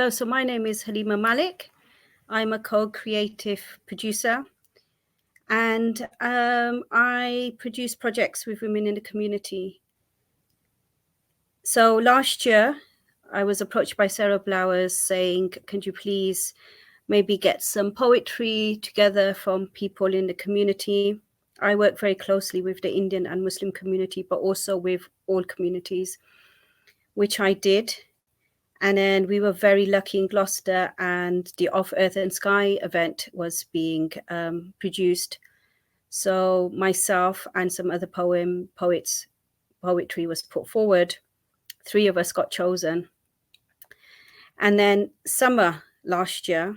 Hello, so my name is Halima Malek. I'm a co-creative producer, and I produce projects with women in the community. So last year, I was approached by Sarah Blowers saying, can you please maybe get some poetry together from people in the community? I work very closely with the Indian and Muslim community, but also with all communities, which I did. And then we were very lucky in Gloucester, and the Off Earth and Sky event was being produced. So myself and some other poetry was put forward. 3 of us got chosen. And then summer last year,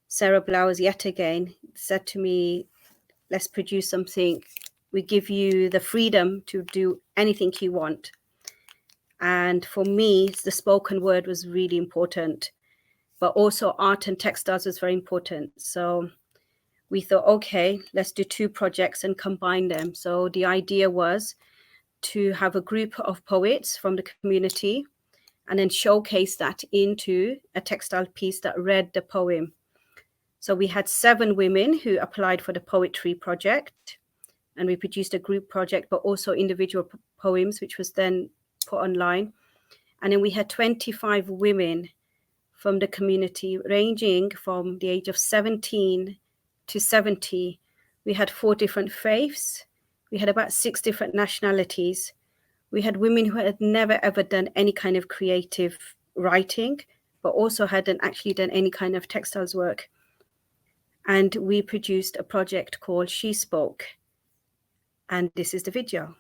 Sarah Blowers yet again said to me, let's produce something. We give you the freedom to do anything you want. And for me, the spoken word was really important, but also art and textiles was very important. So we thought, okay, let's do 2 projects and combine them. So the idea was to have a group of poets from the community and then showcase that into a textile piece that read the poem. So we had 7 women who applied for the poetry project, and we produced a group project, but also individual poems, which was then put online. And then we had 25 women from the community, ranging from the age of 17 to 70. We had 4 different faiths. We had about 6 different nationalities. We had women who had never ever done any kind of creative writing, but also hadn't actually done any kind of textiles work. And we produced a project called She Spoke. And this is the video.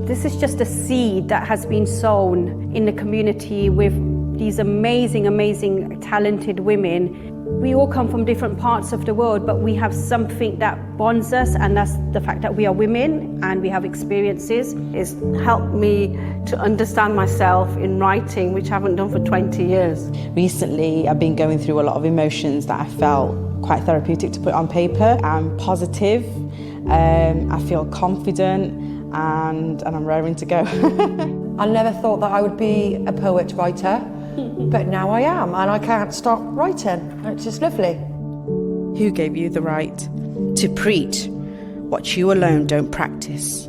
This is just a seed that has been sown in the community with these amazing, amazing, talented women. We all come from different parts of the world, but we have something that bonds us, and that's the fact that we are women and we have experiences. It's helped me to understand myself in writing, which I haven't done for 20 years. Recently, I've been going through a lot of emotions that I felt quite therapeutic to put on paper. I'm positive, I feel confident, and I'm raring to go. I never thought that I would be a poet writer, but now I am, and I can't stop writing. It's just lovely. Who gave you the right to preach what you alone don't practice?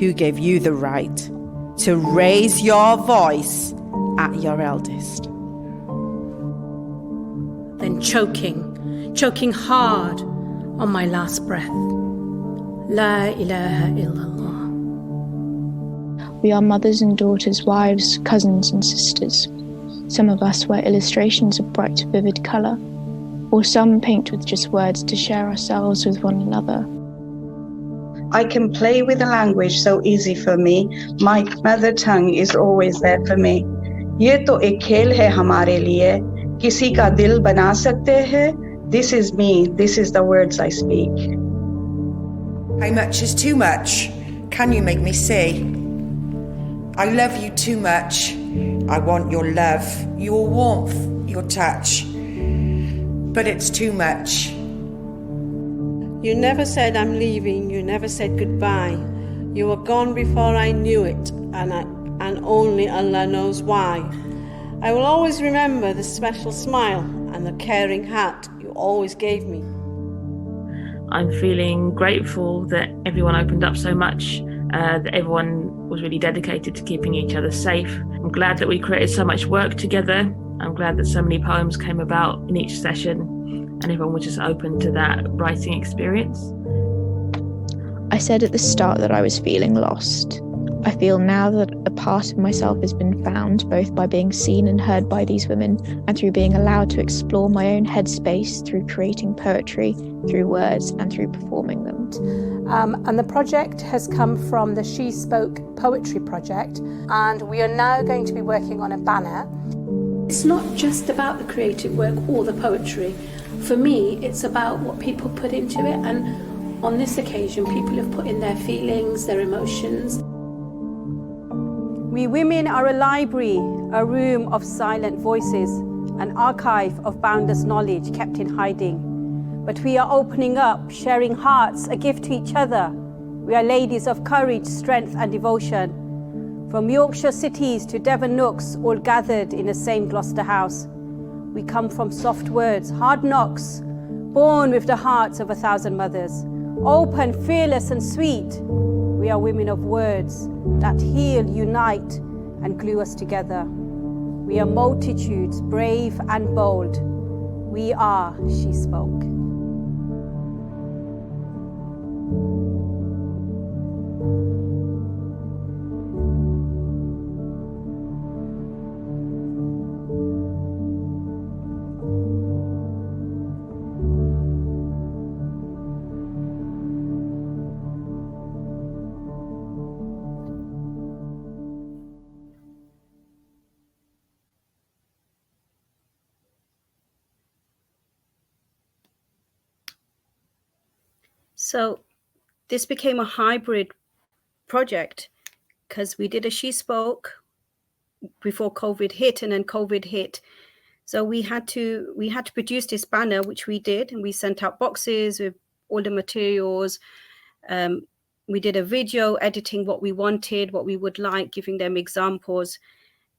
Who gave you the right to raise your voice at your eldest? Then choking hard on my last breath. La ilaha illallah. We are mothers and daughters, wives, cousins and sisters. Some of us wear illustrations of bright, vivid colour, or some paint with just words to share ourselves with one another. I can play with the language so easy for me. My mother tongue is always there for me. ये तो एक खेल है हमारे लिए. किसी का दिल बना सकते हैं. This is me. This is the words I speak. How much is too much? Can you make me see? I love you too much. I want your love, your warmth, your touch. But it's too much. You never said I'm leaving, you never said goodbye. You were gone before I knew it, and only Allah knows why. I will always remember the special smile and the caring heart you always gave me. I'm feeling grateful that everyone opened up so much, that everyone was really dedicated to keeping each other safe. I'm glad that we created so much work together. I'm glad that so many poems came about in each session, and everyone was just open to that writing experience. I said at the start that I was feeling lost. I feel now that a part of myself has been found, both by being seen and heard by these women, and through being allowed to explore my own headspace through creating poetry, through words, and through performing them. And the project has come from the She Spoke Poetry Project, and we are now going to be working on a banner. It's not just about the creative work or the poetry. For me, it's about what people put into it, and on this occasion, people have put in their feelings, their emotions. We women are a library, a room of silent voices, an archive of boundless knowledge kept in hiding. But we are opening up, sharing hearts, a gift to each other. We are ladies of courage, strength and devotion. From Yorkshire cities to Devon nooks, all gathered in the same Gloucester house. We come from soft words, hard knocks, born with the hearts of 1,000 mothers. Open, fearless and sweet, we are women of words that heal, unite and glue us together. We are multitudes, brave and bold. We are, she spoke. So this became a hybrid project because we did a She Spoke before COVID hit, and then COVID hit. So we had to produce this banner, which we did, and we sent out boxes with all the materials. We did a video editing what we wanted, what we would like, giving them examples.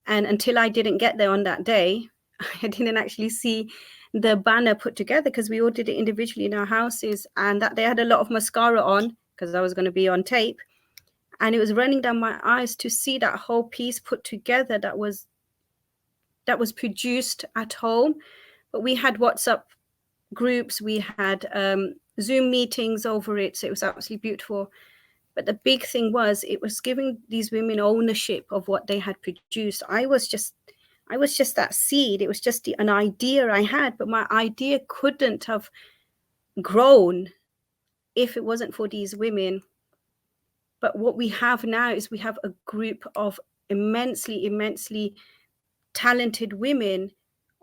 And until I didn't get there on that day, I didn't actually see the banner put together because we all did it individually in our houses. And that day I had a lot of mascara on because I was going to be on tape. And it was running down my eyes to see that whole piece put together that was produced at home. But we had WhatsApp groups, we had Zoom meetings over it. So it was absolutely beautiful. But the big thing was it was giving these women ownership of what they had produced. I was just that seed. It was just an idea I had, but my idea couldn't have grown if it wasn't for these women. But what we have now is we have a group of immensely talented women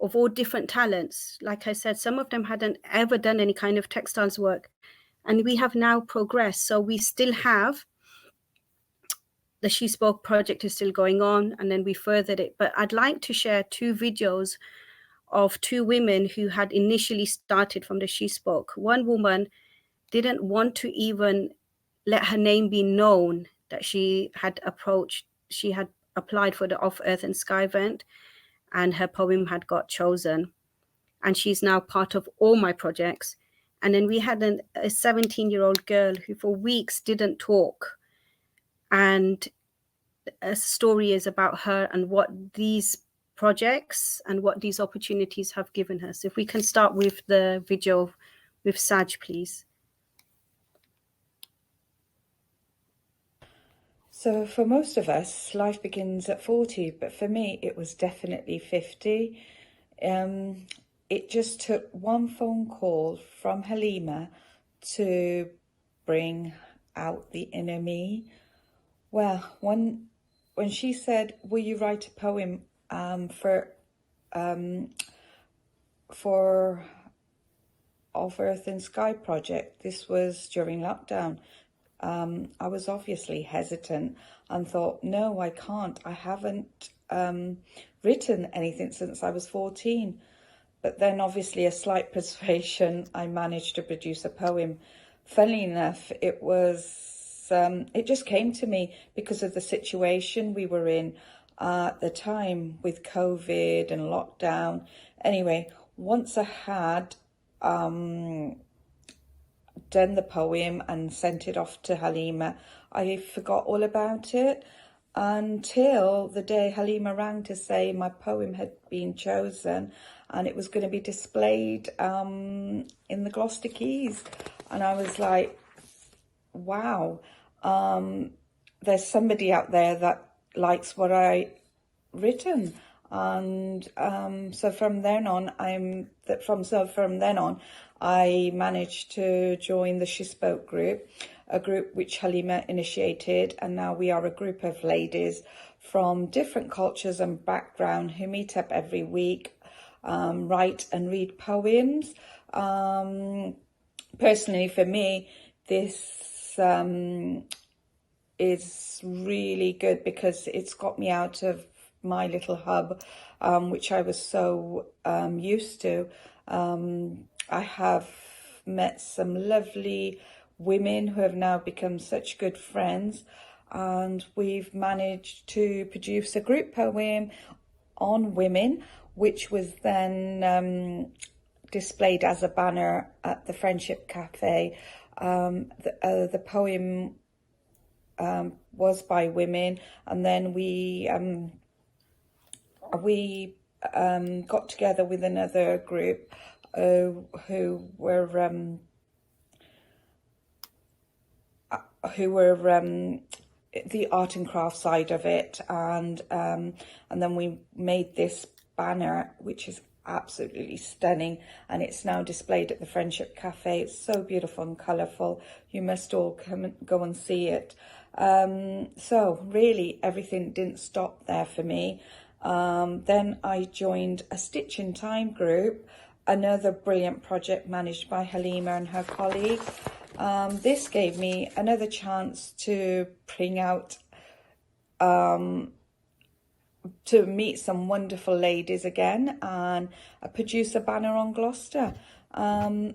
of all different talents. Like I said, some of them hadn't ever done any kind of textiles work. And we have now progressed. So we still have the She Spoke project is still going on, and then we furthered it. But I'd like to share 2 videos of 2 women who had initially started from the She Spoke. One woman didn't want to even let her name be known that she had applied for the Off Earth and Sky event, and her poem had got chosen. And she's now part of all my projects. And then we had a 17-year-old girl who for weeks didn't talk. And a story is about her and what these projects and what these opportunities have given her. So if we can start with the video with Saj, please. So for most of us, life begins at 40, but for me, it was definitely 50. It just took one phone call from Halima to bring out the inner me. Well, when she said, "Will you write a poem for Of Earth and Sky project?" This was during lockdown. I was obviously hesitant and thought, no, I can't. I haven't written anything since I was 14. But then obviously a slight persuasion, I managed to produce a poem. Funnily enough, it just came to me because of the situation we were in at the time with COVID and lockdown. Anyway, once I had done the poem and sent it off to Halima, I forgot all about it until the day Halima rang to say my poem had been chosen and it was going to be displayed in the Gloucester Quays. And I was like, wow, there's somebody out there that likes what I written. And so from then on, I managed to join the She Spoke group, a group which Halima initiated, and now we are a group of ladies from different cultures and background who meet up every week, write and read poems. Personally, for me, this is really good because it's got me out of my little hub, which I was so used to. I have met some lovely women who have now become such good friends. and we've managed to produce a group poem on women, which was then displayed as a banner at the Friendship Cafe. The poem was by women, and then we got together with another group who were the art and craft side of it, and then we made this banner, which is absolutely stunning, and it's now displayed at the Friendship Cafe. It's so beautiful and colourful. You must all go and see it. So really everything didn't stop there for me. Then I joined a Stitch in Time group, another brilliant project managed by Halima and her colleague. This gave me another chance to bring out, to meet some wonderful ladies again and produce a banner on Gloucester. Then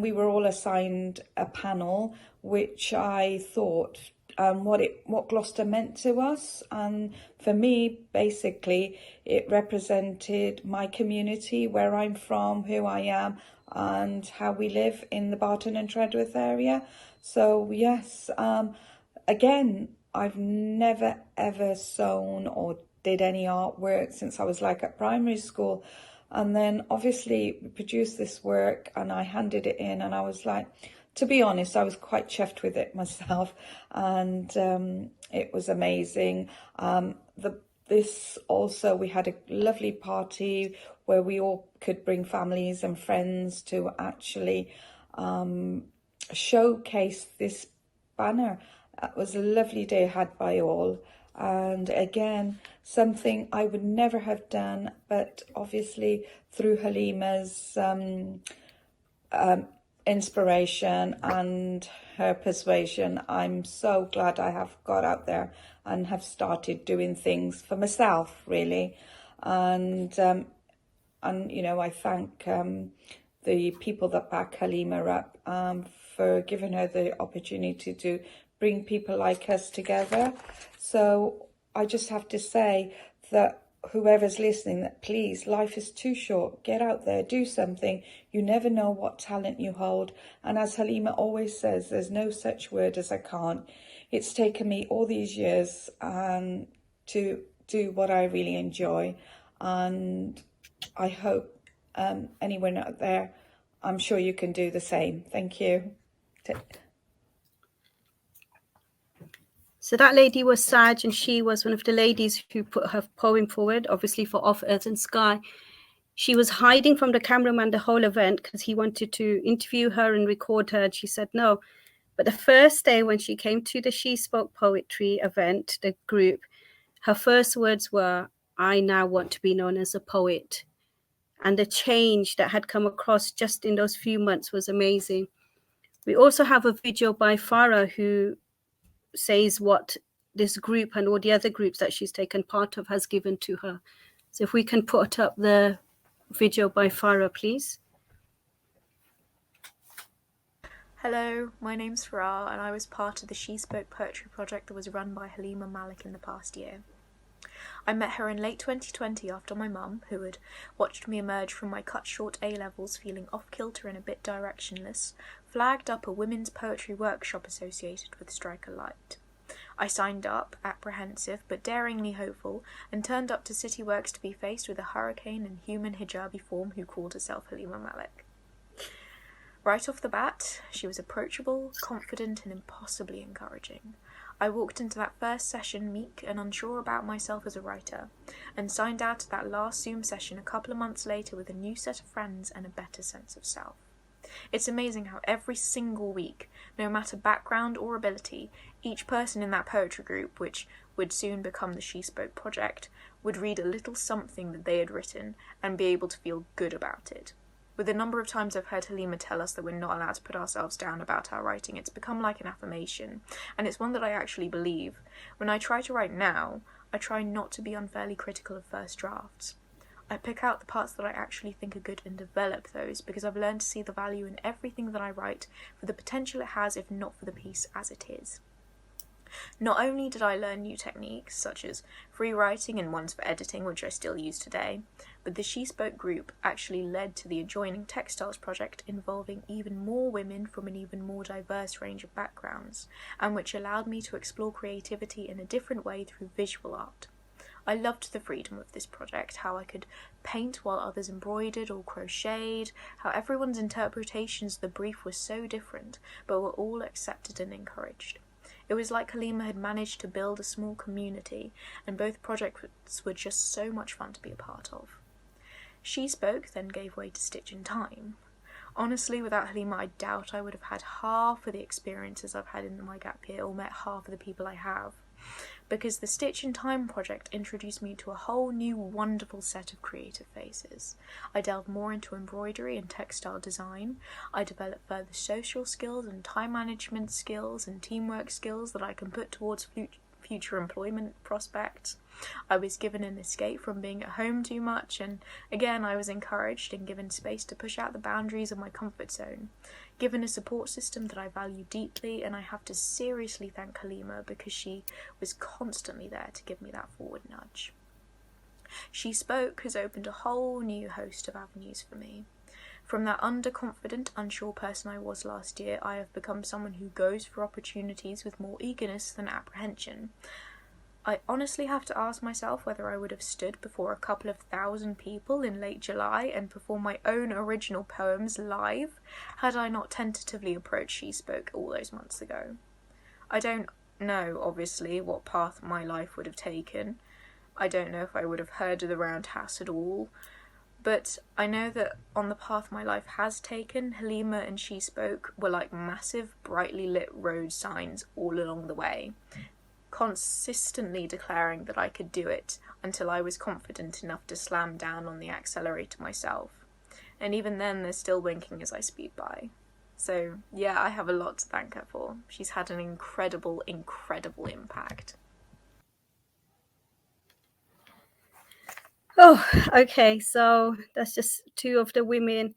we were all assigned a panel, which I thought what Gloucester meant to us. And for me, basically, it represented my community, where I'm from, who I am, and how we live in the Barton and Treadworth area. So yes, again, I've never ever sewn or did any artwork since I was like at primary school. And then obviously we produced this work and I handed it in, and I was like, to be honest, I was quite chuffed with it myself, and it was amazing. This also, we had a lovely party where we all could bring families and friends to actually showcase this banner. It was a lovely day had by all, and again, something I would never have done, but obviously through Halima's inspiration and her persuasion, I'm so glad I have got out there and have started doing things for myself, really. And you know, I thank the people that back Halima up for giving her the opportunity to bring people like us together. So I just have to say that whoever's listening, that please, life is too short. Get out there, do something. You never know what talent you hold. And as Halima always says, there's no such word as I can't. It's taken me all these years to do what I really enjoy. And I hope anyone out there, I'm sure you can do the same. Thank you. So that lady was Saj, and she was one of the ladies who put her poem forward, obviously for Off Earth and Sky. She was hiding from the cameraman the whole event because he wanted to interview her and record her, and she said no. But the first day when she came to the She Spoke Poetry event, the group, her first words were, "I now want to be known as a poet." And the change that had come across just in those few months was amazing. We also have a video by Farah who says what this group and all the other groups that she's taken part of has given to her. So if we can put up the video by Farah, please. Hello, my name's Farah, and I was part of the She Spoke Poetry project that was run by Halima Malek in the past year. I met her in late 2020 after my mum, who had watched me emerge from my cut short A-levels feeling off-kilter and a bit directionless, flagged up a women's poetry workshop associated with Strike a Light. I signed up, apprehensive but daringly hopeful, and turned up to City Works to be faced with a hurricane in human hijabi form who called herself Halima Malek. Right off the bat, she was approachable, confident, and impossibly encouraging. I walked into that first session meek and unsure about myself as a writer, and signed out of that last Zoom session a couple of months later with a new set of friends and a better sense of self. It's amazing how every single week, no matter background or ability, each person in that poetry group, which would soon become the She Spoke project, would read a little something that they had written and be able to feel good about it. With the number of times I've heard Halima tell us that we're not allowed to put ourselves down about our writing, it's become like an affirmation, and it's one that I actually believe. When I try to write now, I try not to be unfairly critical of first drafts. I pick out the parts that I actually think are good and develop those, because I've learned to see the value in everything that I write for the potential it has, if not for the piece as it is. Not only did I learn new techniques, such as free writing and ones for editing, which I still use today, but the She Spoke group actually led to the adjoining textiles project involving even more women from an even more diverse range of backgrounds, and which allowed me to explore creativity in a different way through visual art. I loved the freedom of this project, how I could paint while others embroidered or crocheted, how everyone's interpretations of the brief were so different, but were all accepted and encouraged. It was like Halima had managed to build a small community, and both projects were just so much fun to be a part of. She Spoke then gave way to Stitch in Time. Honestly, without Halima, I doubt I would have had half of the experiences I've had in my gap year or met half of the people I have. Because the Stitch in Time project introduced me to a whole new wonderful set of creative faces. I delved more into embroidery and textile design. I developed further social skills and time management skills and teamwork skills that I can put towards future employment prospects. I was given an escape from being at home too much, and again I was encouraged and given space to push out the boundaries of my comfort zone. Given a support system that I value deeply, and I have to seriously thank Halima because she was constantly there to give me that forward nudge. She Spoke has opened a whole new host of avenues for me. From that underconfident, unsure person I was last year, I have become someone who goes for opportunities with more eagerness than apprehension. I honestly have to ask myself whether I would have stood before a couple of thousand people in late July and performed my own original poems live had I not tentatively approached She Spoke all those months ago. I don't know, obviously, what path my life would have taken. I don't know if I would have heard of the Roundhouse at all. But I know that on the path my life has taken, Halima and She Spoke were like massive, brightly lit road signs all along the way, consistently declaring that I could do it until I was confident enough to slam down on the accelerator myself. And even then, they're still winking as I speed by. So yeah, I have a lot to thank her for. She's had an incredible, incredible impact. Oh, okay. So that's just two of the women,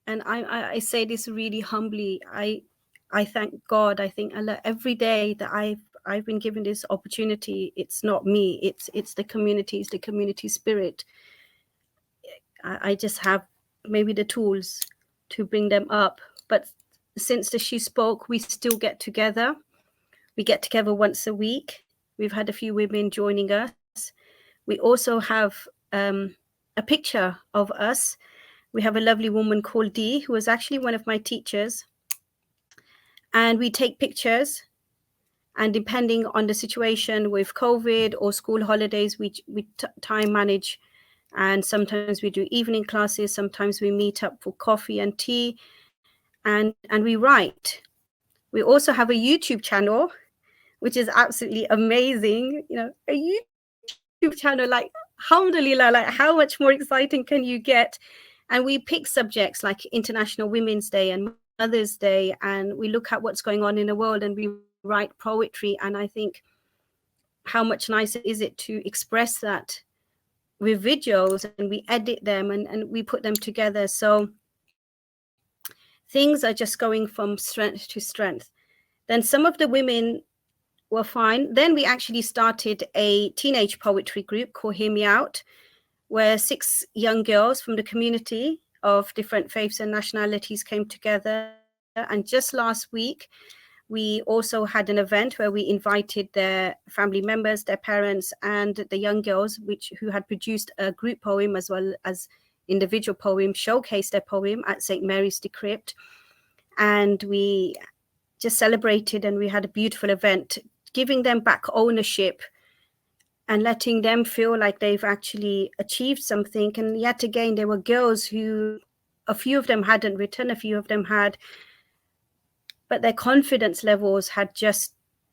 and I say this really humbly. I thank God. I think Allah every day that I've been given this opportunity. It's not me. It's the community. It's the community spirit. I just have maybe the tools to bring them up. But since the She Spoke, we still get together. We get together once a week. We've had a few women joining us. We also have a picture of us. We have a lovely woman called Dee, who was actually one of my teachers. And we take pictures. And depending on the situation with COVID or school holidays, we time manage. And sometimes we do evening classes. Sometimes we meet up for coffee and tea. And we write. We also have a YouTube channel, which is absolutely amazing. You know, a YouTube channel, like, alhamdulillah, like how much more exciting can you get? And we pick subjects like International Women's Day and Mother's Day, and we look at what's going on in the world and we write poetry. And I think how much nicer is it to express that with videos, and we edit them and we put them together. So things are just going from strength to strength. Then some of the women were fine. Then we actually started a teenage poetry group called Hear Me Out, where 6 young girls from the community of different faiths and nationalities came together. And just last week, we also had an event where we invited their family members, their parents, and the young girls, who had produced a group poem as well as individual poem, showcased their poem at St. Mary's de Crypt. And we just celebrated, and we had a beautiful event, giving them back ownership and letting them feel like they've actually achieved something. And yet again, there were girls who, a few of them hadn't written, a few of them had, but their confidence levels had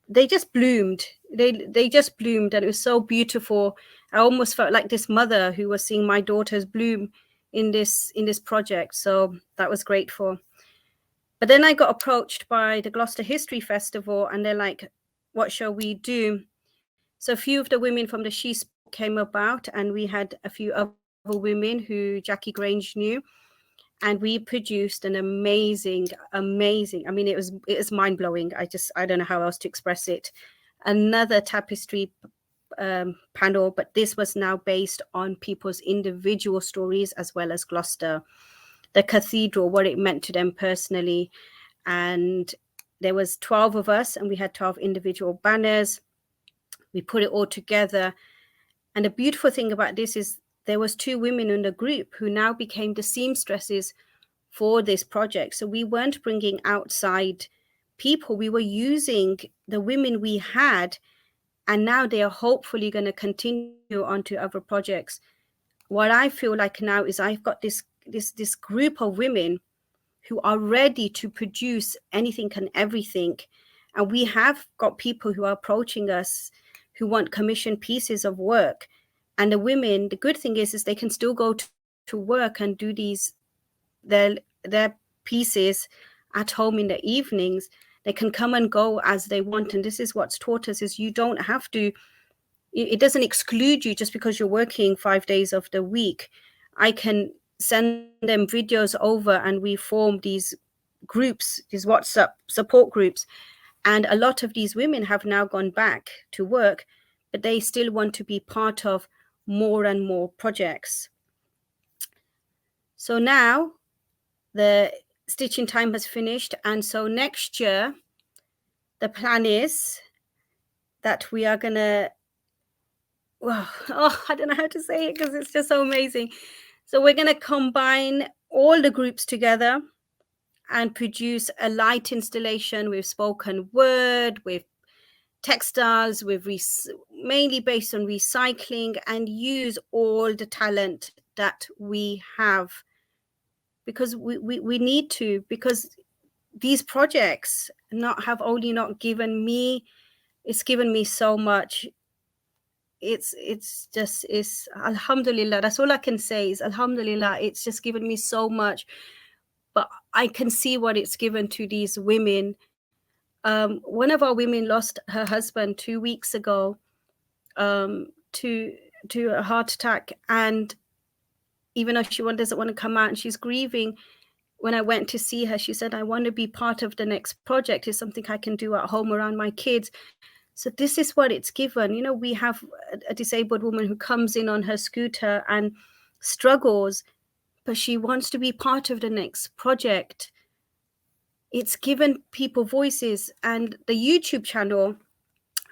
they just bloomed. They just bloomed, and it was so beautiful. I almost felt like this mother who was seeing my daughters bloom in this project. So that was grateful. But then I got approached by the Gloucester History Festival, and they're like, what shall we do? So a few of the women from the She Spoke came about, and we had a few other women who Jackie Grange knew, and we produced an amazing, I mean, it was mind-blowing. I don't know how else to express it. another tapestry panel, but this was now based on people's individual stories as well as Gloucester, the cathedral, what it meant to them personally. And there was 12 of us and we had 12 individual banners. We put it all together. And the beautiful thing about this is there was 2 women in the group who now became the seamstresses for this project. So we weren't bringing outside people. We were using the women we had, and now they are hopefully going to continue on to other projects. What I feel like now is I've got this group of women who are ready to produce anything and everything. And we have got people who are approaching us who want commissioned pieces of work. And the women, the good thing is they can still go to work and do their pieces at home in the evenings. They can come and go as they want. And this is what's taught us, is you don't have to, it doesn't exclude you just because you're working 5 days of the week. I can send them videos over and we form these groups, these WhatsApp support groups. And a lot of these women have now gone back to work, but they still want to be part of more and more projects. So now the stitching time has finished. And so next year, the plan is that we are going to, I don't know how to say it because it's just so amazing. So we're going to combine all the groups together and produce a light installation with spoken word, with textiles, with mainly based on recycling, and use all the talent that we have, because we need to, because these projects have only not given me, it's given me so much. It's alhamdulillah. That's all I can say is alhamdulillah. It's just given me so much, but I can see what it's given to these women. One of our women lost her husband 2 weeks ago to a heart attack, and even though she doesn't want to come out and she's grieving, when I went to see her, she said, I want to be part of the next project. It's something I can do at home around my kids. So this is what it's given. You know, we have a disabled woman who comes in on her scooter and struggles, but she wants to be part of the next project. It's given people voices. And the YouTube channel,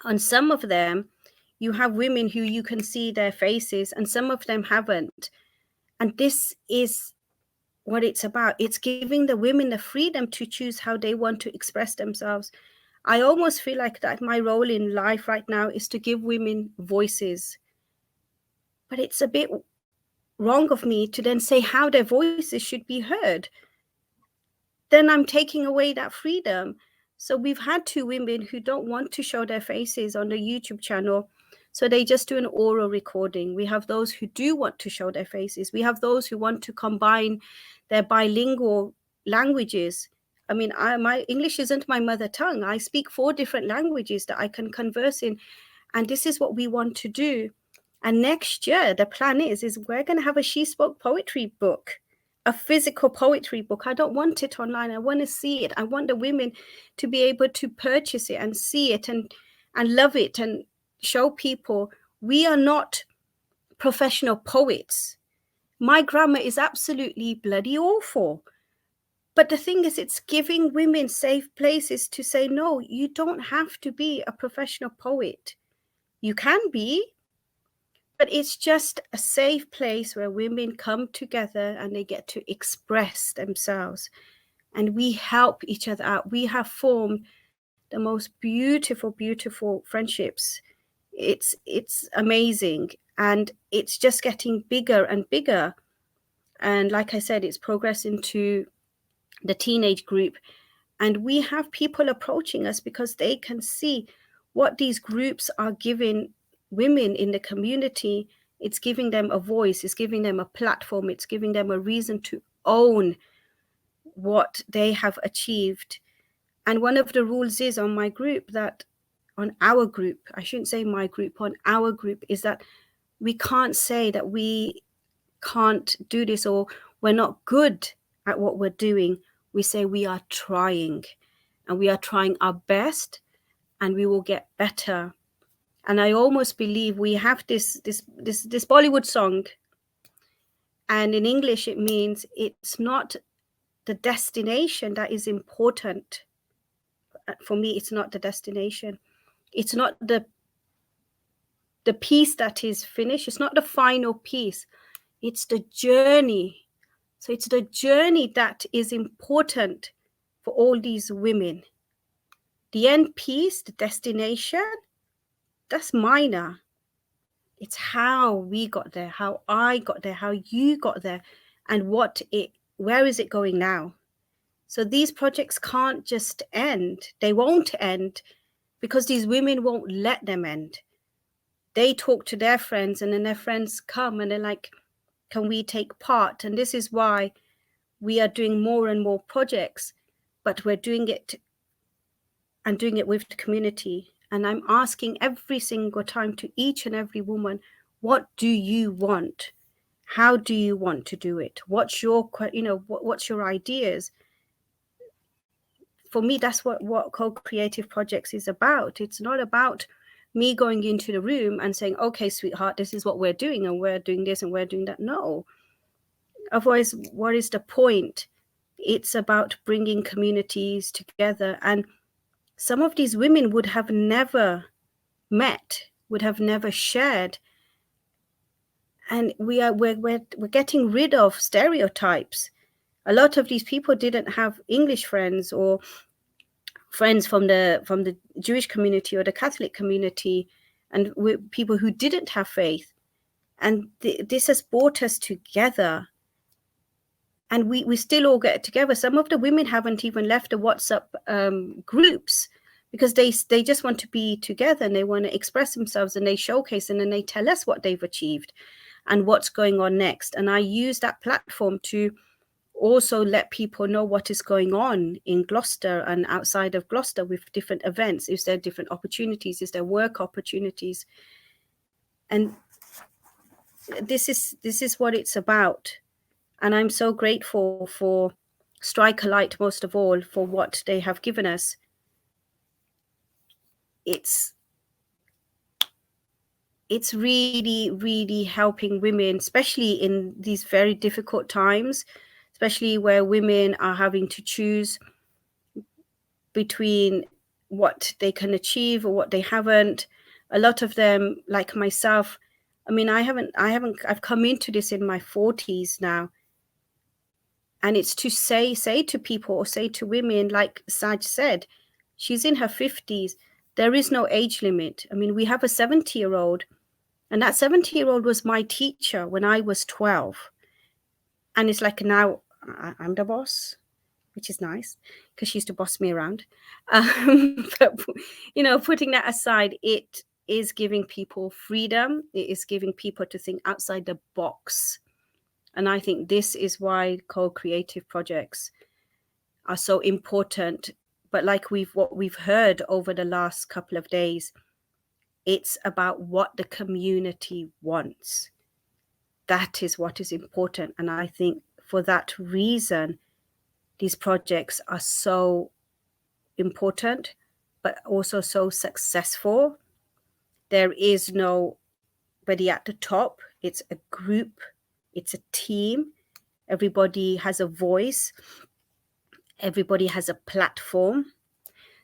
on some of them, you have women who you can see their faces and some of them haven't. And this is what it's about. It's giving the women the freedom to choose how they want to express themselves. I almost feel like that my role in life right now is to give women voices. But it's a bit wrong of me to then say how their voices should be heard. Then I'm taking away that freedom. So we've had 2 women who don't want to show their faces on the YouTube channel, so they just do an oral recording. We have those who do want to show their faces. We have those who want to combine their bilingual languages. I mean, my English isn't my mother tongue. I speak 4 different languages that I can converse in. And this is what we want to do. And next year, the plan is we're going to have a She Spoke poetry book, a physical poetry book. I don't want it online. I want to see it. I want the women to be able to purchase it and see it and love it and show people we are not professional poets. My grammar is absolutely bloody awful. But the thing is, it's giving women safe places to say, no, you don't have to be a professional poet. You can be, but it's just a safe place where women come together and they get to express themselves. And we help each other out. We have formed the most beautiful, beautiful friendships. It's amazing. And it's just getting bigger and bigger. And like I said, it's progressing to the teenage group. And we have people approaching us because they can see what these groups are giving women in the community. It's giving them a voice, it's giving them a platform, it's giving them a reason to own what they have achieved. And one of the rules is on my group, that on our group, I shouldn't say my group, on our group, is that we can't say that we can't do this or we're not good at what we're doing. We say we are trying, and we are trying our best, and we will get better. And I almost believe we have this Bollywood song, and in English it means it's not the destination that is important. For me, it's not the destination. It's not the piece that is finished. It's not the final piece. It's the journey. So it's the journey that is important for all these women. The end piece, the destination, that's minor. It's how we got there, how I got there, how you got there, and where is it going now? So these projects can't just end. They won't end because these women won't let them end. They talk to their friends, and then their friends come and they're like, can we take part? And this is why we are doing more and more projects, but we're doing it with the community. And I'm asking every single time to each and every woman, what do you want? How do you want to do it? What's your ideas? For me, that's what co-creative projects is about. It's not about me going into the room and saying, okay, sweetheart, this is what we're doing, and we're doing this and we're doing that. No. Otherwise, what is the point? It's about bringing communities together. And some of these women would have never met, would have never shared. And we're getting rid of stereotypes. A lot of these people didn't have English friends or friends from the Jewish community or the Catholic community, and people who didn't have faith. And this has brought us together. And we still all get together. Some of the women haven't even left the WhatsApp groups because they just want to be together and they want to express themselves, and they showcase, and then they tell us what they've achieved and what's going on next. And I use that platform to also let people know what is going on in Gloucester and outside of Gloucester with different events. Is there different opportunities? Is there work opportunities? And this is what it's about. And I'm so grateful for Strike a Light, most of all, for what they have given us. It's really, really helping women, especially in these very difficult times, especially where women are having to choose between what they can achieve or what they haven't. A lot of them, like myself, I mean, I've come into this in my 40s now. And it's to say to people or say to women, like Saj said, she's in her 50s. There is no age limit. I mean, we have a 70-year-old, and that 70-year-old was my teacher when I was 12. And it's like now I'm the boss, which is nice because she used to boss me around. But, putting that aside, it is giving people freedom. It is giving people to think outside the box. And I think this is why co-creative projects are so important. But like what we've heard over the last couple of days, it's about what the community wants. That is what is important. And I think for that reason, these projects are so important, but also so successful. There is nobody at the top. It's a group. It's a team. Everybody has a voice. Everybody has a platform.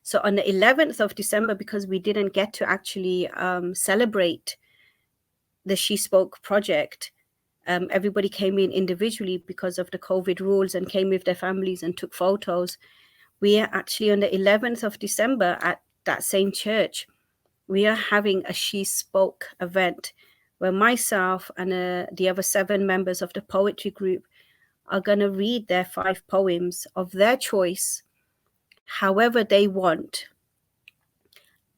So on the 11th of December, because we didn't get to actually celebrate the She Spoke project, everybody came in individually because of the COVID rules and came with their families and took photos. We are actually on the 11th of December at that same church. We are having a She Spoke event where myself and the other 7 members of the poetry group are going to read their 5 poems of their choice, however they want.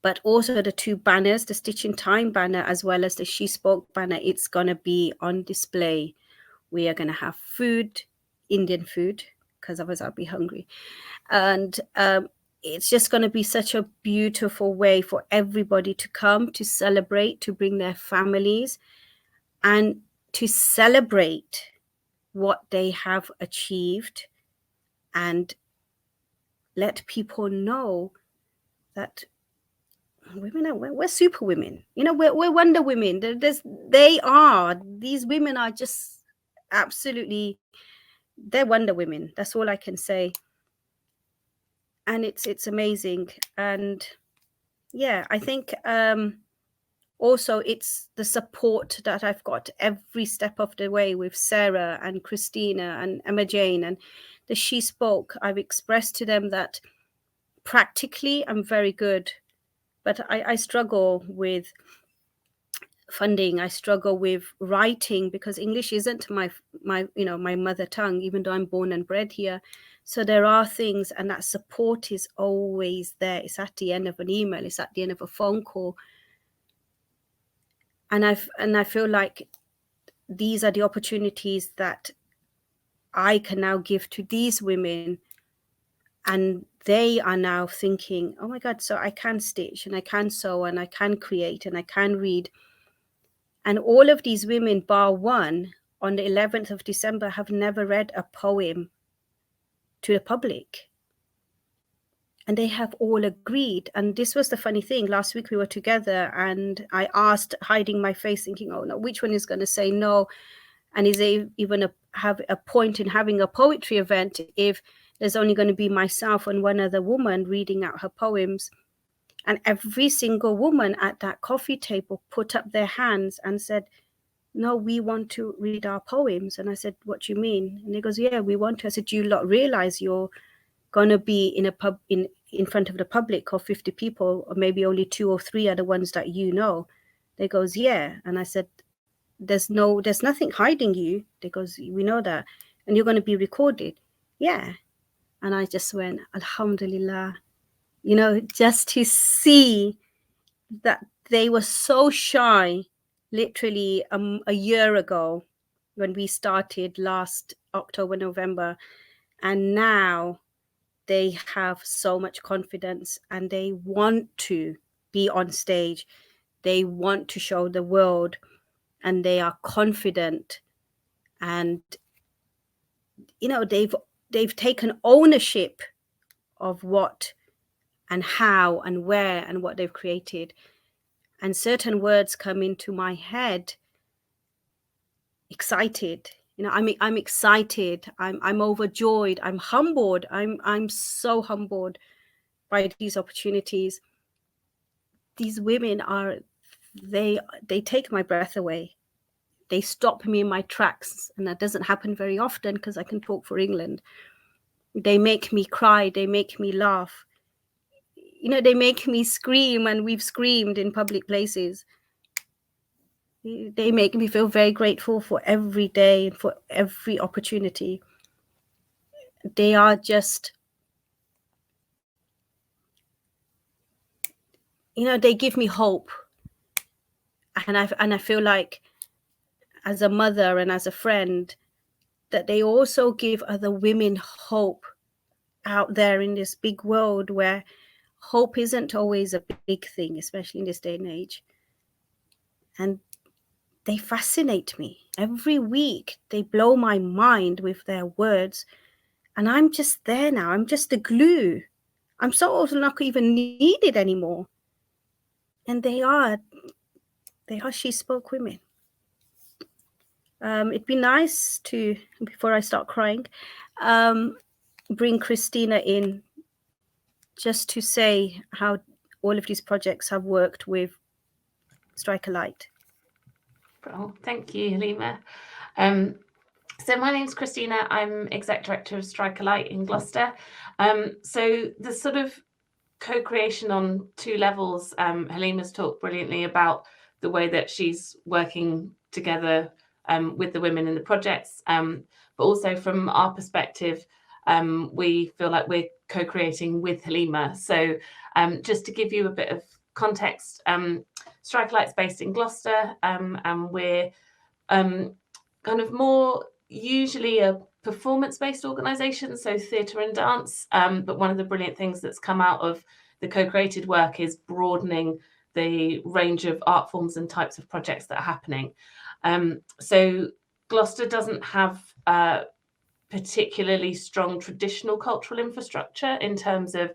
But also the 2 banners, the Stitch in Time banner, as well as the She Spoke banner, it's going to be on display. We are going to have food, Indian food, because otherwise I'll be hungry. And it's just going to be such a beautiful way for everybody to come, to celebrate, to bring their families, and to celebrate what they have achieved, and let people know that women are we're super women. We're Wonder Women. These women are just absolutely, they're Wonder Women. That's all I can say. And it's amazing. And yeah, I think also it's the support that I've got every step of the way with Sarah and Christina and Emma Jane and the She Spoke. I've expressed to them that practically I'm very good, but I struggle with funding. I struggle with writing because English isn't my mother tongue, even though I'm born and bred here. So there are things, and that support is always there. It's at the end of an email, it's at the end of a phone call. And I feel like these are the opportunities that I can now give to these women, and they are now thinking, oh my God, so I can stitch and I can sew and I can create and I can read. And all of these women, bar one, on the 11th of December, have never read a poem to the public. And they have all agreed. And this was the funny thing. Last week we were together and I asked, hiding my face, thinking, oh no, which one is going to say no? And is there even have a point in having a poetry event if there's only going to be myself and one other woman reading out her poems? And every single woman at that coffee table put up their hands and said, no, we want to read our poems. And I said, what do you mean? And he goes, yeah, we want to. I said, do you not realize you're going to be in a pub in front of the public of 50 people, or maybe only 2 or 3 are the ones that you know? They goes, yeah. And I said, there's nothing hiding you. They goes, we know that. And you're going to be recorded. Yeah. And I just went, Alhamdulillah, just to see that they were so shy, literally a year ago when we started last October, November. And now they have so much confidence and they want to be on stage. They want to show the world and they are confident. And, they've taken ownership of what and how and where and what they've created. And certain words come into my head. Excited, I'm excited. I'm overjoyed. I'm humbled. I'm so humbled by these opportunities. These women they take my breath away. They stop me in my tracks, and that doesn't happen very often because I can talk for England. They make me cry. They make me laugh. They make me scream, and we've screamed in public places. They make me feel very grateful for every day and for every opportunity. They are just, they give me hope. And I feel like as a mother and as a friend, that they also give other women hope out there in this big world where hope isn't always a big thing, especially in this day and age. And they fascinate me. Every week, they blow my mind with their words. And I'm just there now. I'm just the glue. I'm sort of not even needed anymore. And they are She Spoke women. It'd be nice to, before I start crying, bring Christina in just to say how all of these projects have worked with Strike a Light. Oh, thank you, Halima. So my name's Christina. I'm Exec Director of Strike a Light in Gloucester. So the sort of co-creation on 2 levels. Halima's talked brilliantly about the way that she's working together with the women in the projects, but also from our perspective, we feel like we're co-creating with Halima. So just to give you a bit of context, Strike a Light's based in Gloucester, and we're kind of more usually a performance-based organisation, so theatre and dance. But one of the brilliant things that's come out of the co-created work is broadening the range of art forms and types of projects that are happening. So Gloucester doesn't have particularly strong traditional cultural infrastructure in terms of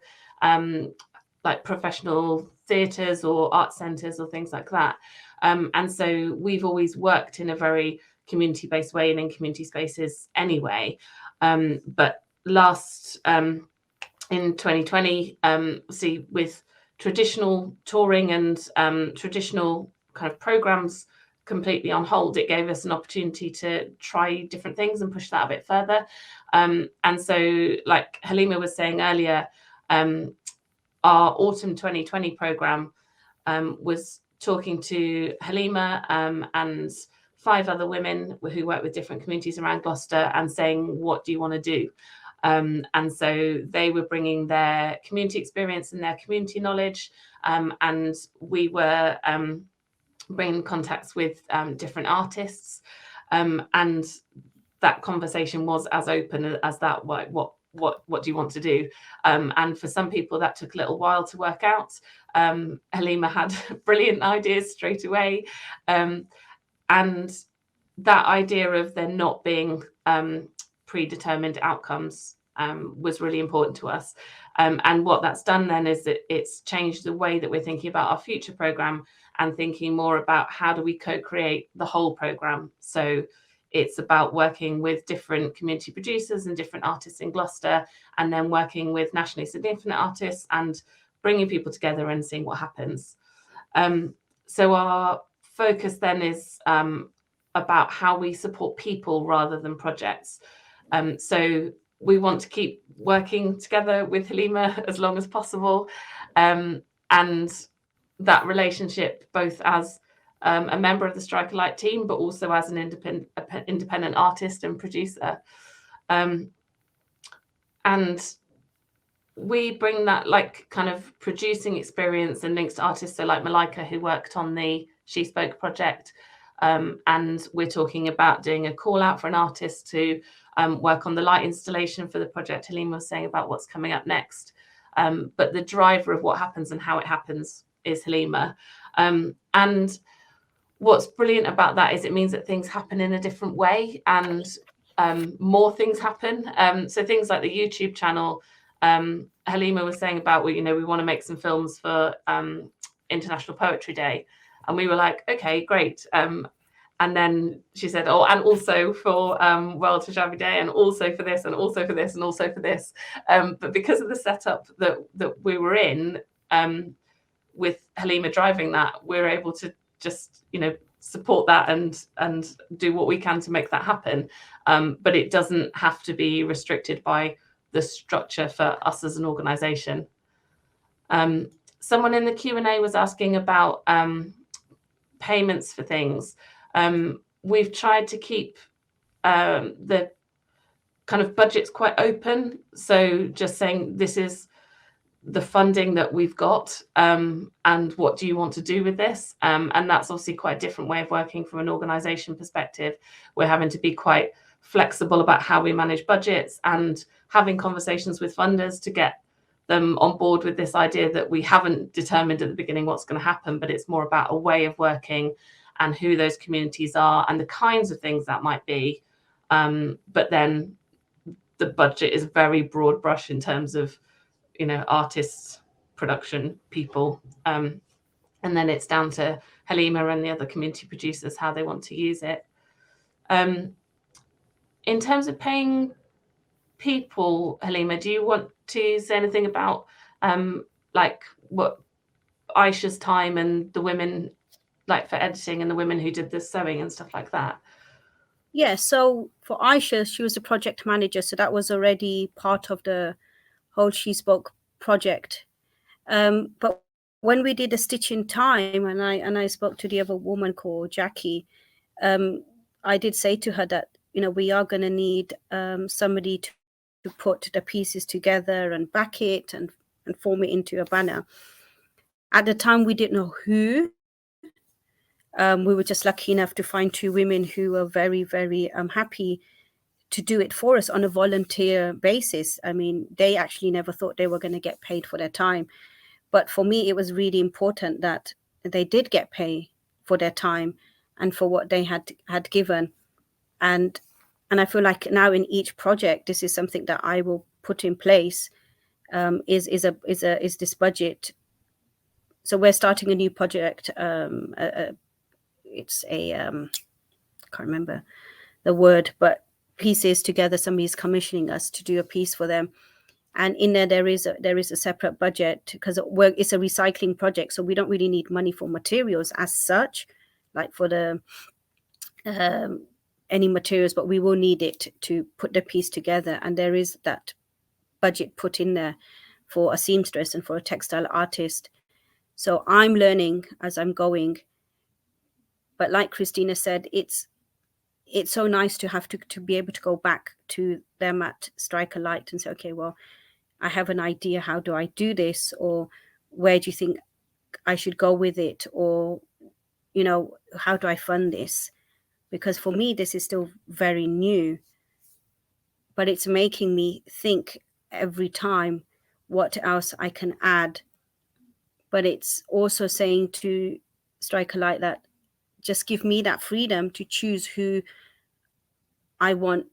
like professional theatres or art centres or things like that. And so we've always worked in a very community-based way and in community spaces anyway. But last in 2020, see, with traditional touring and traditional kind of programs completely on hold, it gave us an opportunity to try different things and push that a bit further. And so, like Halima was saying earlier, our autumn 2020 program was talking to Halima and 5 other women who work with different communities around Gloucester and saying, what do you want to do? And so they were bringing their community experience and their community knowledge, and we were bringing contacts with different artists, and that conversation was as open as that. What do you want to do? And for some people that took a little while to work out. Halima had brilliant ideas straight away, and that idea of there not being predetermined outcomes was really important to us. And what that's done then is that it's changed the way that we're thinking about our future programme and thinking more about how do we co-create the whole programme. So it's about working with different community producers and different artists in Gloucester, and then working with nationally significant artists and bringing people together and seeing what happens. So our focus then is about how we support people rather than projects. So we want to keep working together with Halima as long as possible. And that relationship, both as a member of the Strike a Light team, but also as an independent artist and producer. And we bring that like kind of producing experience and links to artists. So like Malika, who worked on the She Spoke project. And we're talking about doing a call out for an artist to work on the light installation for the project Halima was saying about what's coming up next. But the driver of what happens and how it happens is Halima. And what's brilliant about that is it means that things happen in a different way, and more things happen. So things like the YouTube channel, Halima was saying about, well, you know, we want to make some films for International Poetry Day. And we were like, okay, great. And then she said, oh, and also for World Hijabi Day, and also for this, and also for this, and also for this. But because of the setup that we were in, with Halima driving that, we're able to just, you know, support that and do what we can to make that happen. But it doesn't have to be restricted by the structure for us as an organisation. Someone in the Q&A was asking about payments for things. We've tried to keep the kind of budgets quite open. So just saying, this is the funding that we've got, and what do you want to do with this? And that's obviously quite a different way of working from an organisation perspective. We're having to be quite flexible about how we manage budgets and having conversations with funders to get them on board with this idea that we haven't determined at the beginning what's going to happen, but it's more about a way of working and who those communities are and the kinds of things that might be. But then the budget is very broad brush in terms of, you know, artists, production people. And then it's down to Halima and the other community producers how they want to use it. In terms of paying people, Halima, do you want to say anything about like what Aisha's time and the women, like for editing, and the women who did the sewing and stuff like that? Yeah, so for Aisha, she was a project manager, so that was already part of the whole She Spoke project. But when we did a Stitch in Time, and I spoke to the other woman called Jackie, I did say to her that, you know, we are going to need somebody to put the pieces together and back it and form it into a banner. At the time, we didn't know who. We were just lucky enough to find 2 women who were very, very happy to do it for us on a volunteer basis. I mean, they actually never thought they were going to get paid for their time. But for me, it was really important that they did get paid for their time and for what they had given. And I feel like now in each project, this is something that I will put in place, is this budget So we're starting a new project. It's a can't remember the word, but pieces together. Somebody's commissioning us to do a piece for them, and in there is a separate budget because it's a recycling project, so we don't really need money for materials as such, like for the any materials, but we will need it to put the piece together, and there is that budget put in there for a seamstress and for a textile artist. So I'm learning as I'm going, but like Christina said, it's so nice to have to be able to go back to them at Strike a Light and say, okay, well, I have an idea, how do I do this, or where do you think I should go with it, or how do I fund this? Because for me this is still very new, but it's making me think every time what else I can add. But it's also saying to Strike a Light that just give me that freedom to choose who I want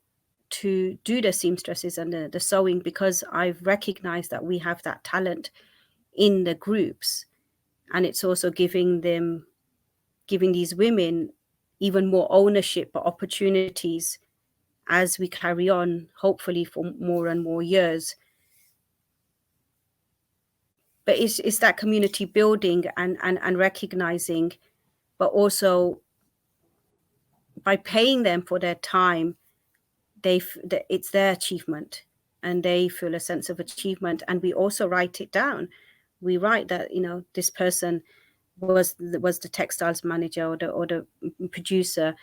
to do the seamstresses and the sewing, because I've recognized that we have that talent in the groups, and it's also giving these women even more ownership or opportunities as we carry on, hopefully for more and more years. But it's that community building and recognizing, but also by paying them for their time, it's their achievement, and they feel a sense of achievement. And we also write it down. We write that this person was the textiles manager or the producer,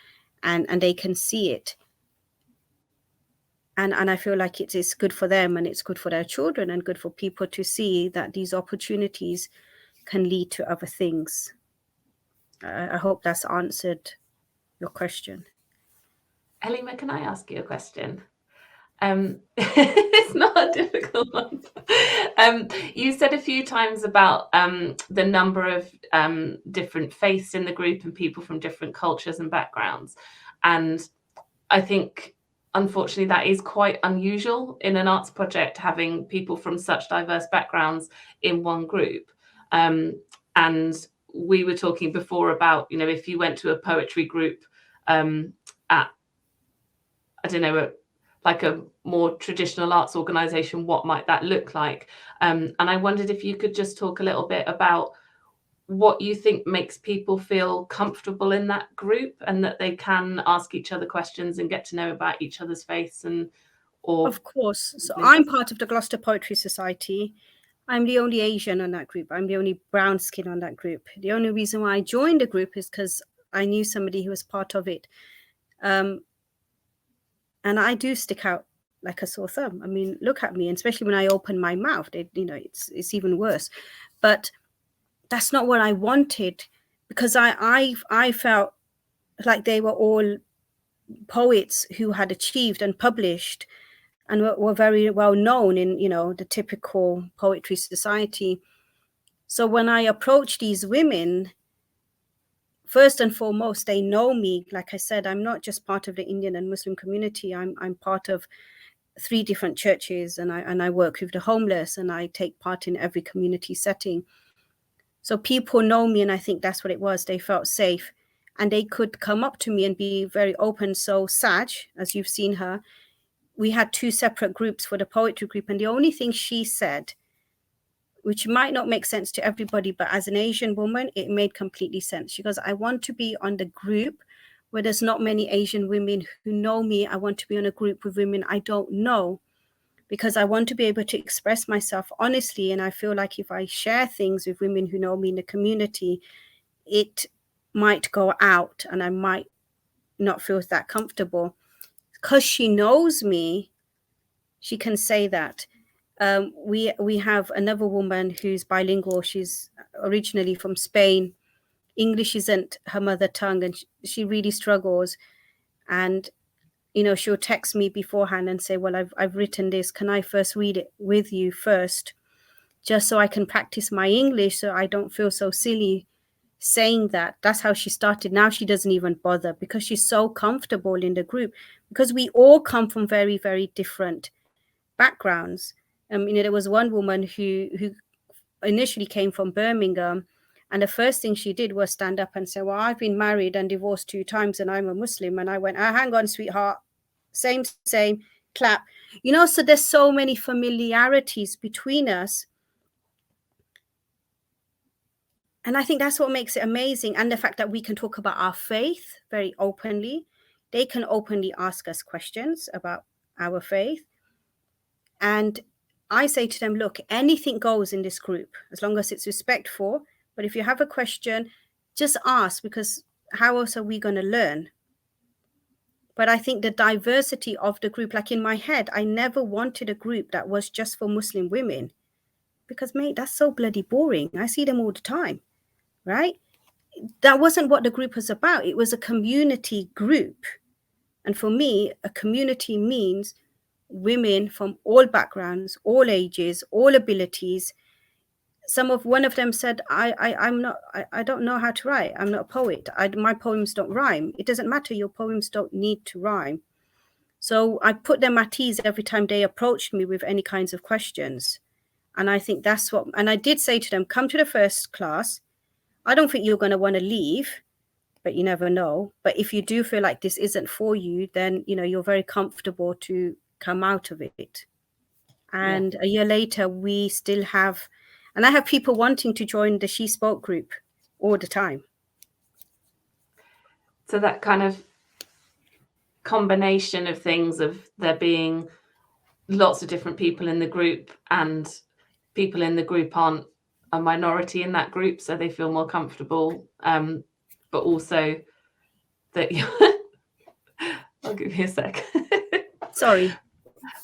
and they can see it. And I feel like it's good for them, and it's good for their children, and good for people to see that these opportunities can lead to other things. I hope that's answered your question. Halima, can I ask you a question? It's not a difficult one. You said a few times about the number of different faiths in the group and people from different cultures and backgrounds. And I think, unfortunately, that is quite unusual in an arts project, having people from such diverse backgrounds in one group. And we were talking before about, if you went to a poetry group at, I don't know, like a more traditional arts organisation, what might that look like? And I wondered if you could just talk a little bit about what you think makes people feel comfortable in that group, and that they can ask each other questions and get to know about each other's faiths. Of course. So I'm part of the Gloucester Poetry Society. I'm the only Asian on that group. I'm the only brown skin on that group. The only reason why I joined the group is because I knew somebody who was part of it. And I do stick out like a sore thumb. I mean, look at me, and especially when I open my mouth, it's even worse. But that's not what I wanted, because I felt like they were all poets who had achieved and published and were very well known in, the typical poetry society. So when I approach these women, first and foremost, they know me. Like I said, I'm not just part of the Indian and Muslim community. I'm part of 3 different churches, and I work with the homeless, and I take part in every community setting. So people know me, and I think that's what it was. They felt safe, and they could come up to me and be very open. So Saj, as you've seen her, we had 2 separate groups for the poetry group, and the only thing she said, which might not make sense to everybody, but as an Asian woman, it made completely sense. She goes, I want to be on the group where there's not many Asian women who know me. I want to be on a group with women I don't know, because I want to be able to express myself honestly. And I feel like if I share things with women who know me in the community, it might go out and I might not feel that comfortable. Because she knows me, she can say that. We have another woman who's bilingual. She's originally from Spain. English isn't her mother tongue, and she really struggles. And she'll text me beforehand and say, well, I've written this. Can I first read it with you first, just so I can practice my English, so I don't feel so silly saying that. That's how she started. Now she doesn't even bother, because she's so comfortable in the group, because we all come from very, very different backgrounds. There was one woman who initially came from Birmingham, And the first thing she did was stand up and say, well, I've been married and divorced 2 times and I'm a Muslim. And I went, hang on, sweetheart. Same, clap. You know, so there's so many familiarities between us. And I think that's what makes it amazing. And the fact that we can talk about our faith very openly. They can openly ask us questions about our faith. And I say to them, look, anything goes in this group, as long as it's respectful. But if you have a question, just ask, because how else are we going to learn? But I think the diversity of the group, like in my head, I never wanted a group that was just for Muslim women. Because, mate, that's so bloody boring. I see them all the time, right? That wasn't what the group was about. It was a community group. And for me, a community means women from all backgrounds, all ages, all abilities. One of them said, I don't know how to write. I'm not a poet. My poems don't rhyme. It doesn't matter. Your poems don't need to rhyme. So I put them at ease every time they approached me with any kinds of questions. And I think that's what, and I did say to them, come to the first class. I don't think you're going to want to leave, but you never know. But if you do feel like this isn't for you, then, you know, you're very comfortable to come out of it. And a year later, we still have, and I have people wanting to join the She Spoke group all the time. So that kind of combination of things, of there being lots of different people in the group, and people in the group aren't a minority in that group, so they feel more comfortable, but also that you I'll give you a sec. Sorry.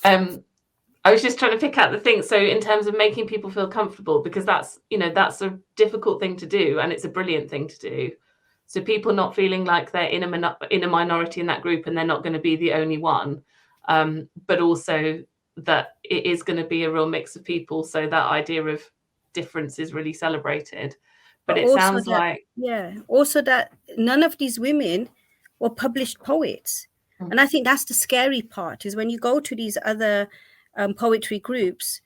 I was just trying to pick out the things. So in terms of making people feel comfortable, because that's, you know, that's a difficult thing to do, and it's a brilliant thing to do. So people not feeling like they're in a minority in that group and they're not going to be the only one, but also that it is going to be a real mix of people. So that idea of difference is really celebrated. But it sounds like... Yeah, also that none of these women were published poets. And I think that's the scary part, is when you go to these other poetry groups,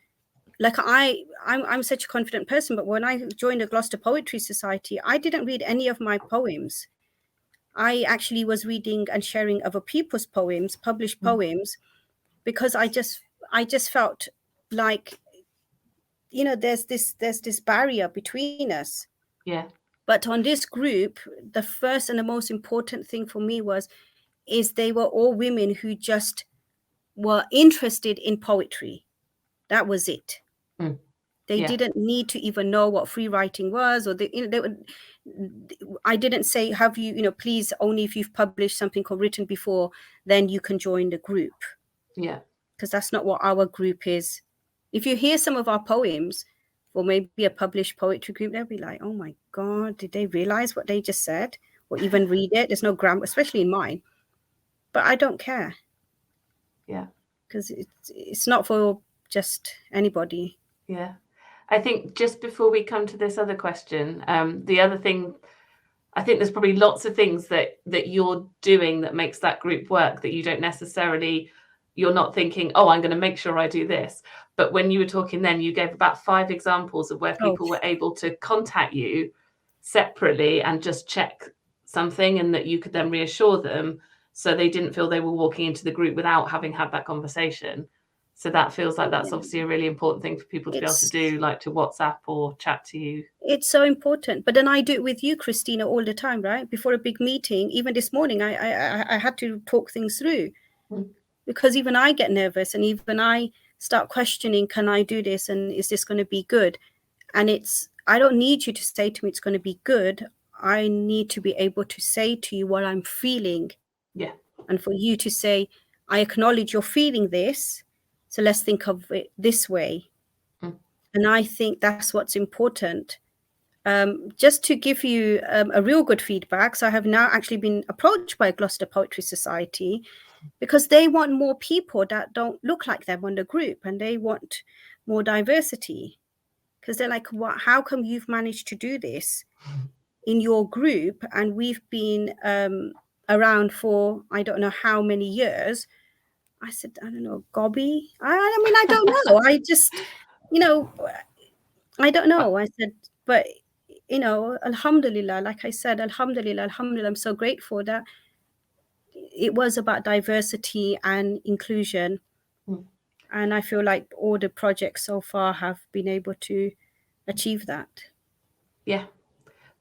like I'm such a confident person, but when I joined the Gloucester Poetry Society, I didn't read any of my poems. I actually was reading and sharing other people's poems, published poems, because I just felt like, you know, there's this barrier between us. Yeah. But on this group, the first and the most important thing for me is they were all women who just were interested in poetry. That was it. They didn't need to even know what free writing was, or I didn't say, have you, you know, please, only if you've published something or written before, then you can join the group. Yeah. Because that's not what our group is. If you hear some of our poems, or maybe a published poetry group, they'll be like, oh my God, did they realize what they just said? Or even read it? There's no grammar, especially in mine. But I don't care. Yeah. Because it's not for just anybody. Yeah. I think just before we come to this other question, the other thing, I think there's probably lots of things that you're doing that makes that group work, that you don't necessarily, you're not thinking, oh, I'm going to make sure I do this. But when you were talking then, you gave about 5 examples of where people were able to contact you separately and just check something, and that you could then reassure them, so they didn't feel they were walking into the group without having had that conversation. So that feels like that's obviously a really important thing for people to be able to do, like to WhatsApp or chat to you. It's so important. But then I do it with you, Christina, all the time, right? Before a big meeting, even this morning, I had to talk things through, because even I get nervous, and even I start questioning, can I do this? And is this going to be good? And I don't need you to say to me it's going to be good. I need to be able to say to you what I'm feeling. Yeah. And for you to say, I acknowledge you're feeling this, so let's think of it this way. And I think that's what's important. Just to give you a real good feedback, so I have now actually been approached by Gloucester Poetry Society, because they want more people that don't look like them on the group, and they want more diversity. Because they're like, how come you've managed to do this in your group, and we've been around for I don't know how many years? I said, I don't know, Gobby. I mean, I don't know. I just, you know, I don't know. I said, but you know, alhamdulillah, like I said, alhamdulillah, I'm so grateful that it was about diversity and inclusion. And I feel like all the projects so far have been able to achieve that. Yeah.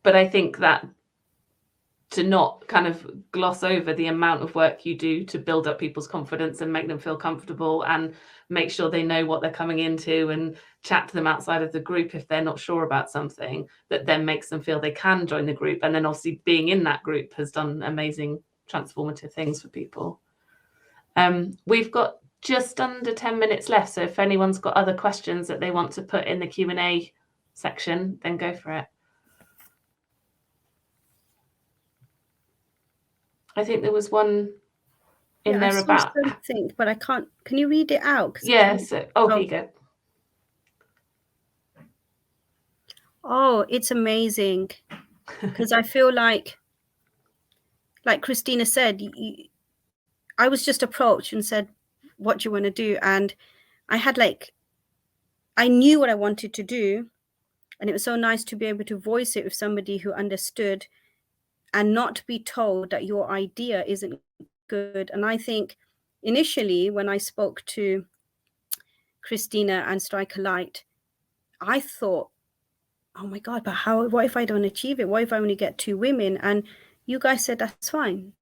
But I think that to not kind of gloss over the amount of work you do to build up people's confidence and make them feel comfortable and make sure they know what they're coming into and chat to them outside of the group if they're not sure about something, that then makes them feel they can join the group. And then obviously being in that group has done amazing transformative things for people. We've got just under 10 minutes left. So if anyone's got other questions that they want to put in the Q&A section, then go for it. I think there was one in there about something, but I can't. Can you read it out? Yes. Yeah, so, here you go. Oh, it's amazing, because I feel like Christina said, I was just approached and said, "What do you want to do?" And I had I knew what I wanted to do, and it was so nice to be able to voice it with somebody who understood, and not be told that your idea isn't good. And I think initially when I spoke to Christina and Strike a Light, I thought, oh my God, but what if I don't achieve it? What if I only get 2 women? And you guys said, that's fine.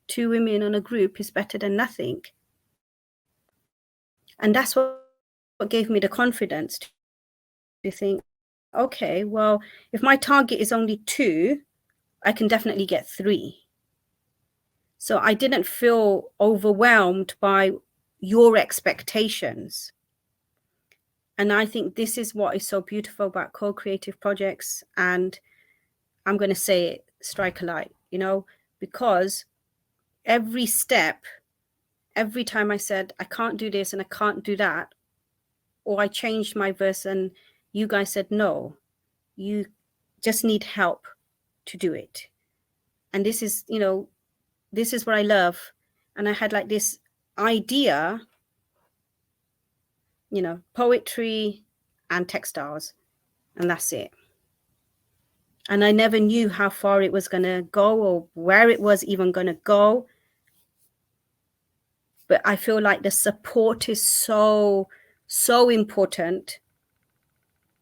2 women on a group is better than nothing. And that's what gave me the confidence to think, okay, well, if my target is only 2, I can definitely get 3. So I didn't feel overwhelmed by your expectations. And I think this is what is so beautiful about co-creative projects. And I'm going to say it, Strike a Light, you know, because every step, every time I said, I can't do this and I can't do that, or I changed my verse and you guys said, no, you just need help to do it. And this is, you know, this is what I love. And I had this idea, you know, poetry and textiles, and that's it. And I never knew how far it was going to go or where it was even going to go. But I feel like the support is so, so important.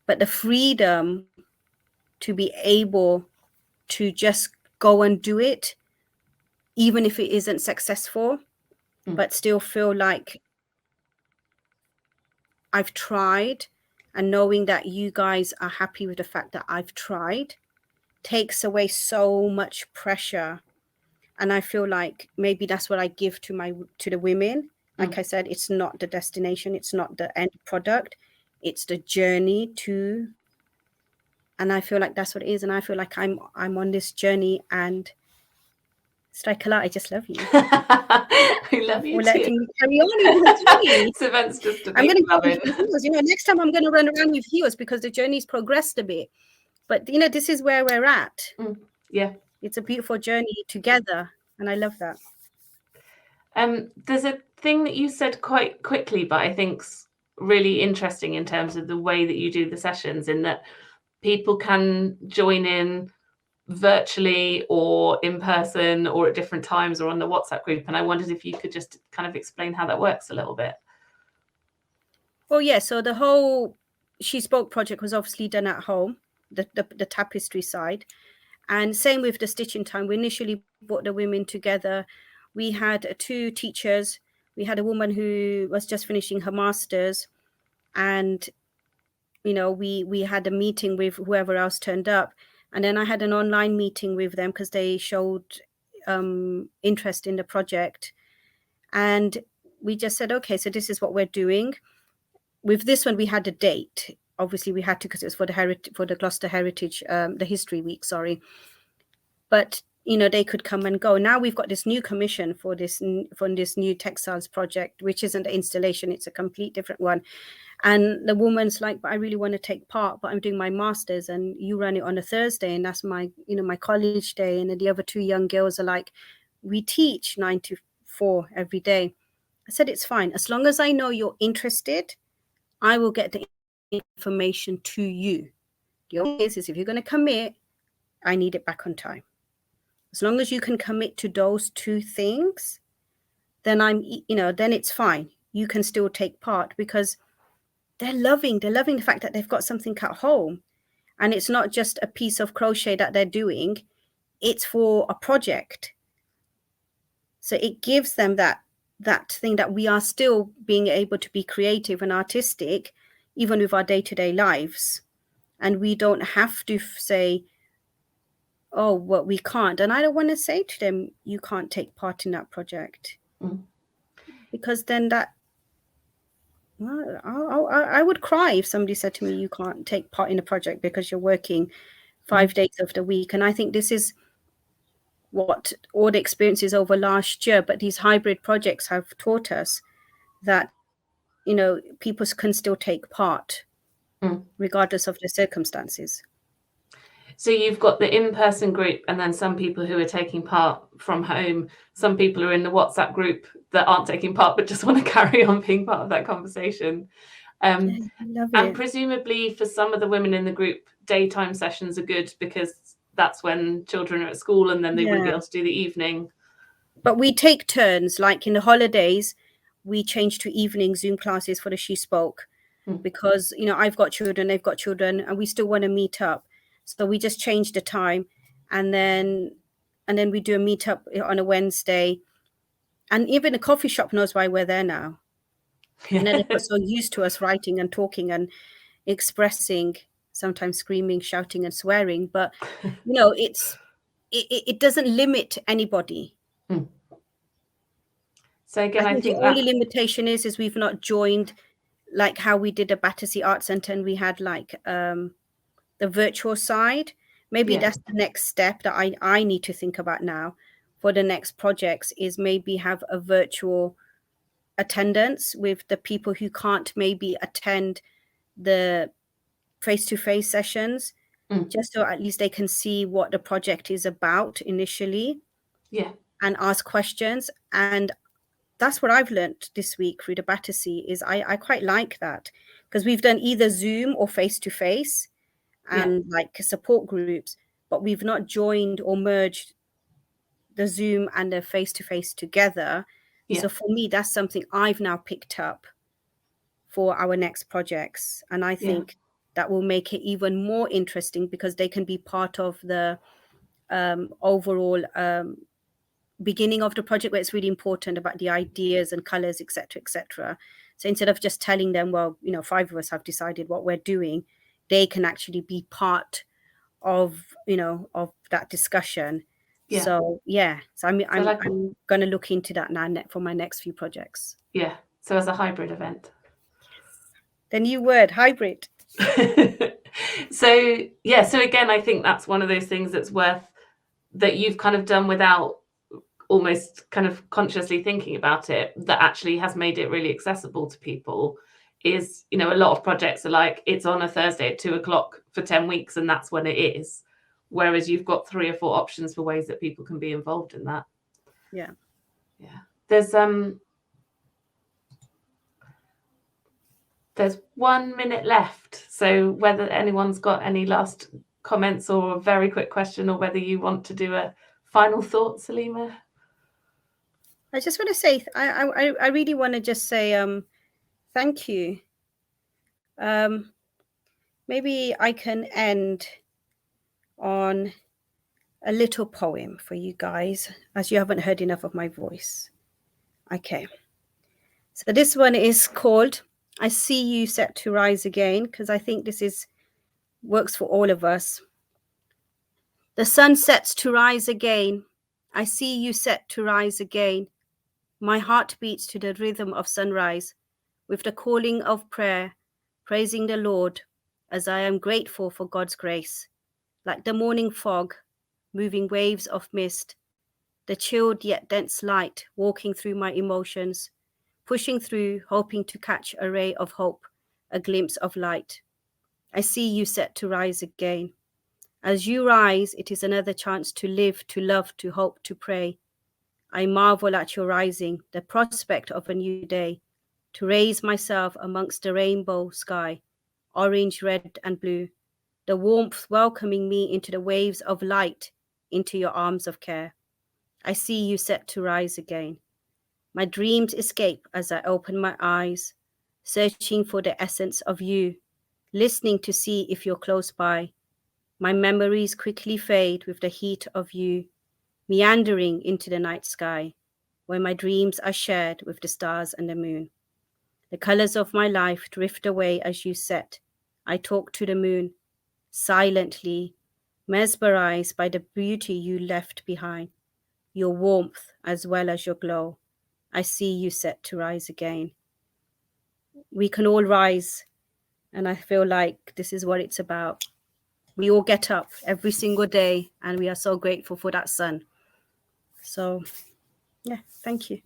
But the freedom to be able to just go and do it, even if it isn't successful, but still feel like I've tried, and knowing that you guys are happy with the fact that I've tried takes away so much pressure. And I feel like maybe that's what I give to the women. Like I said, it's not the destination, it's not the end product, it's the journey to. And I feel like that's what it is. And I feel like I'm on this journey. And Strike a Light, I just love you. I love you too. Letting me carry on. This event's just I'm going to go with heels. You know, next time I'm going to run around with heels because the journey's progressed a bit. But you know, this is where we're at. Yeah, it's a beautiful journey together, and I love that. There's a thing that you said quite quickly, but I think's really interesting in terms of the way that you do the sessions, in that people can join in virtually or in person or at different times or on the WhatsApp group. And I wondered if you could just kind of explain how that works a little bit. Well, yeah, so the whole She Spoke project was obviously done at home, the tapestry side. And same with the stitching time. We initially brought the women together. We had 2 teachers. We had a woman who was just finishing her master's, and you know, we had a meeting with whoever else turned up. And then I had an online meeting with them because they showed interest in the project. And we just said, okay, so this is what we're doing. With this one, we had a date. Obviously, we had to, because it was for the Gloucester Heritage, the History Week, sorry. But you know, they could come and go. Now we've got this new commission for this new textiles project, which isn't an installation; it's a complete different one. And the woman's like, but I really want to take part, but I'm doing my master's, and you run it on a Thursday, and that's my college day. And then the other 2 young girls are like, we teach 9 to 4 every day. I said, it's fine. As long as I know you're interested, I will get the information to you. The only is if you're going to commit, I need it back on time. As long as you can commit to those two things, then then it's fine. You can still take part because they're loving the fact that they've got something at home. And it's not just a piece of crochet that they're doing, it's for a project. So it gives them that thing that we are still being able to be creative and artistic, even with our day-to-day lives. And we don't have to say, oh, well, we can't. And I don't want to say to them, you can't take part in that project. Because then I would cry if somebody said to me, you can't take part in a project because you're working 5 days of the week. And I think this is what all the experiences over last year, but these hybrid projects have taught us that, people can still take part regardless of the circumstances. So you've got the in-person group and then some people who are taking part from home. Some people are in the WhatsApp group that aren't taking part but just want to carry on being part of that conversation. And presumably for some of the women in the group, daytime sessions are good because that's when children are at school and then they wouldn't be able to do the evening. But we take turns, like in the holidays, we change to evening Zoom classes for the She Spoke because, I've got children, they've got children, and we still want to meet up. So we just change the time and then we do a meetup on a Wednesday. And even the coffee shop knows why we're there now. And then they're so used to us writing and talking and expressing, sometimes screaming, shouting and swearing. But, it doesn't limit anybody. So again, I think the only limitation is we've not joined, like how we did a Battersea Art Centre and we had like the virtual side. Maybe that's the next step that I need to think about now for the next projects, is maybe have a virtual attendance with the people who can't maybe attend the face-to-face sessions, just so at least they can see what the project is about initially and ask questions. And that's what I've learned this week through the Battersea, is I quite like that, because we've done either Zoom or face-to-face and like support groups, but we've not joined or merged the Zoom and the face-to-face together. So for me, that's something I've now picked up for our next projects. And I think that will make it even more interesting because they can be part of the overall beginning of the project, where it's really important about the ideas and colors, etc., etc. So instead of just telling them, well, 5 of us have decided what we're doing, they can actually be part of of that discussion. So I'm going to look into that now for my next few projects. So as a hybrid event. The new word, hybrid. So again, I think that's one of those things that you've kind of done without almost kind of consciously thinking about it, that actually has made it really accessible to people. Is, a lot of projects are like, it's on a Thursday at 2:00 for 10 weeks and that's when it is. Whereas you've got 3 or 4 options for ways that people can be involved in that. There's 1 minute left. So whether anyone's got any last comments or a very quick question, or whether you want to do a final thought, Halima. I just want to say, I really want to just say thank you. Maybe I can end on a little poem for you guys, as you haven't heard enough of my voice. Okay. So this one is called I See You Set to Rise Again, because I think this works for all of us. The sun sets to rise again. I see you set to rise again. My heart beats to the rhythm of sunrise, with the calling of prayer, praising the Lord, as I am grateful for God's grace. Like the morning fog, moving waves of mist, the chilled yet dense light walking through my emotions, pushing through, hoping to catch a ray of hope, a glimpse of light. I see you set to rise again. As you rise, it is another chance to live, to love, to hope, to pray. I marvel at your rising, the prospect of a new day, to raise myself amongst the rainbow sky, orange, red, and blue, the warmth welcoming me into the waves of light, into your arms of care. I see you set to rise again. My dreams escape as I open my eyes, searching for the essence of you, listening to see if you're close by. My memories quickly fade with the heat of you, meandering into the night sky, where my dreams are shared with the stars and the moon. The colors of my life drift away as you set. I talk to the moon, silently, mesmerized by the beauty you left behind, your warmth as well as your glow. I see you set to rise again. We can all rise, and I feel like this is what it's about. We all get up every single day, and we are so grateful for that sun. So, yeah, thank you.